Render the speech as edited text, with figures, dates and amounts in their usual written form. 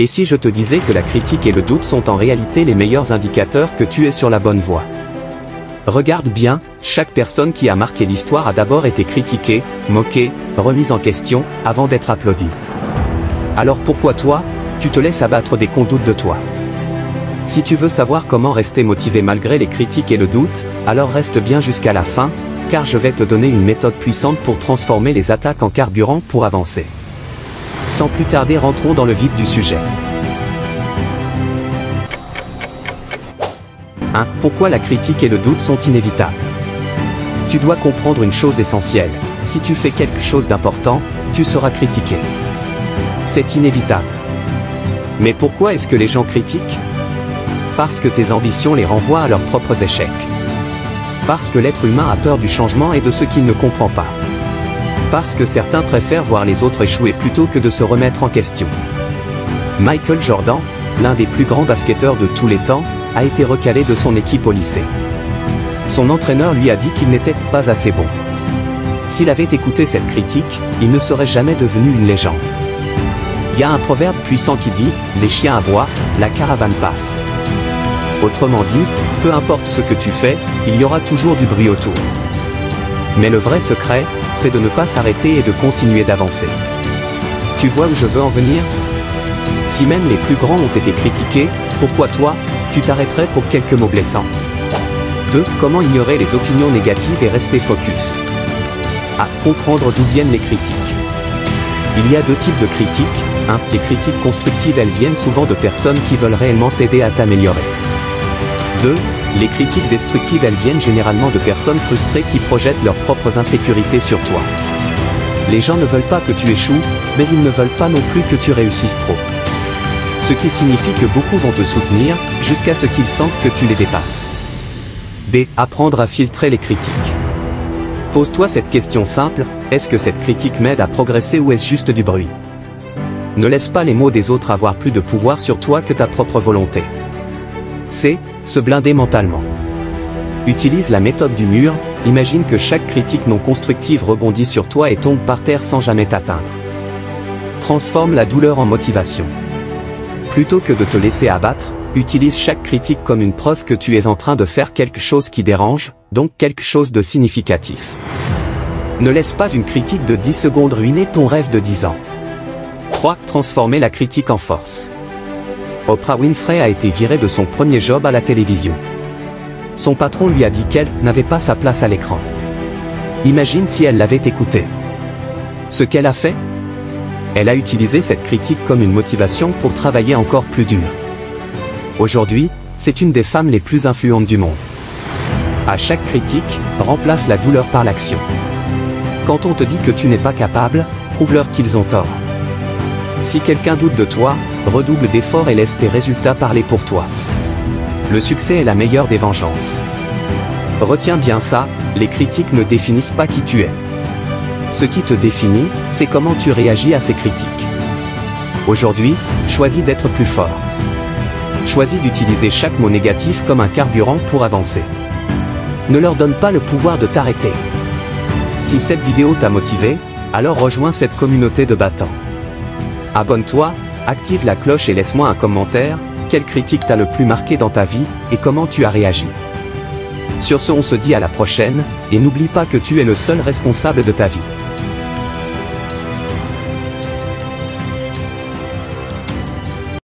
Et si je te disais que la critique et le doute sont en réalité les meilleurs indicateurs que tu es sur la bonne voie? Regarde bien, chaque personne qui a marqué l'histoire a d'abord été critiquée, moquée, remise en question, avant d'être applaudie. Alors pourquoi toi, tu te laisses abattre dès qu'on doute de toi? Si tu veux savoir comment rester motivé malgré les critiques et le doute, alors reste bien jusqu'à la fin, car je vais te donner une méthode puissante pour transformer les attaques en carburant pour avancer. Sans plus tarder, rentrons dans le vif du sujet. 1. Pourquoi la critique et le doute sont inévitables? Tu dois comprendre une chose essentielle, si tu fais quelque chose d'important, tu seras critiqué. C'est inévitable. Mais pourquoi est-ce que les gens critiquent? Parce que tes ambitions les renvoient à leurs propres échecs. Parce que l'être humain a peur du changement et de ce qu'il ne comprend pas. Parce que certains préfèrent voir les autres échouer plutôt que de se remettre en question. Michael Jordan, l'un des plus grands basketteurs de tous les temps, a été recalé de son équipe au lycée. Son entraîneur lui a dit qu'il n'était pas assez bon. S'il avait écouté cette critique, il ne serait jamais devenu une légende. Il y a un proverbe puissant qui dit « Les chiens aboient, la caravane passe ». Autrement dit, peu importe ce que tu fais, il y aura toujours du bruit autour. Mais le vrai secret, c'est de ne pas s'arrêter et de continuer d'avancer. Tu vois où je veux en venir? Si même les plus grands ont été critiqués, pourquoi toi, tu t'arrêterais pour quelques mots blessants? 2. Comment ignorer les opinions négatives et rester focus? A. Comprendre d'où viennent les critiques. Il y a deux types de critiques. 1. Les critiques constructives, elles viennent souvent de personnes qui veulent réellement t'aider à t'améliorer. 2. Les critiques destructives, elles viennent généralement de personnes frustrées qui projettent leurs propres insécurités sur toi. Les gens ne veulent pas que tu échoues, mais ils ne veulent pas non plus que tu réussisses trop. Ce qui signifie que beaucoup vont te soutenir, jusqu'à ce qu'ils sentent que tu les dépasses. B. Apprendre à filtrer les critiques. Pose-toi cette question simple, est-ce que cette critique m'aide à progresser ou est-ce juste du bruit? Ne laisse pas les mots des autres avoir plus de pouvoir sur toi que ta propre volonté. C. Se blinder mentalement. Utilise la méthode du mur, imagine que chaque critique non constructive rebondit sur toi et tombe par terre sans jamais t'atteindre. Transforme la douleur en motivation. Plutôt que de te laisser abattre, utilise chaque critique comme une preuve que tu es en train de faire quelque chose qui dérange, donc quelque chose de significatif. Ne laisse pas une critique de 10 secondes ruiner ton rêve de 10 ans. 3. Transformer la critique en force. Oprah Winfrey a été virée de son premier job à la télévision. Son patron lui a dit qu'elle n'avait pas sa place à l'écran. Imagine si elle l'avait écouté. Ce qu'elle a fait? Elle a utilisé cette critique comme une motivation pour travailler encore plus dur. Aujourd'hui, c'est une des femmes les plus influentes du monde. À chaque critique, remplace la douleur par l'action. Quand on te dit que tu n'es pas capable, prouve-leur qu'ils ont tort. Si quelqu'un doute de toi, redouble d'efforts et laisse tes résultats parler pour toi. Le succès est la meilleure des vengeances. Retiens bien ça, les critiques ne définissent pas qui tu es. Ce qui te définit, c'est comment tu réagis à ces critiques. Aujourd'hui, choisis d'être plus fort. Choisis d'utiliser chaque mot négatif comme un carburant pour avancer. Ne leur donne pas le pouvoir de t'arrêter. Si cette vidéo t'a motivé, alors rejoins cette communauté de battants. Abonne-toi, active la cloche et laisse-moi un commentaire, quelle critique t'a le plus marqué dans ta vie, et comment tu as réagi. Sur ce, on se dit à la prochaine, et n'oublie pas que tu es le seul responsable de ta vie.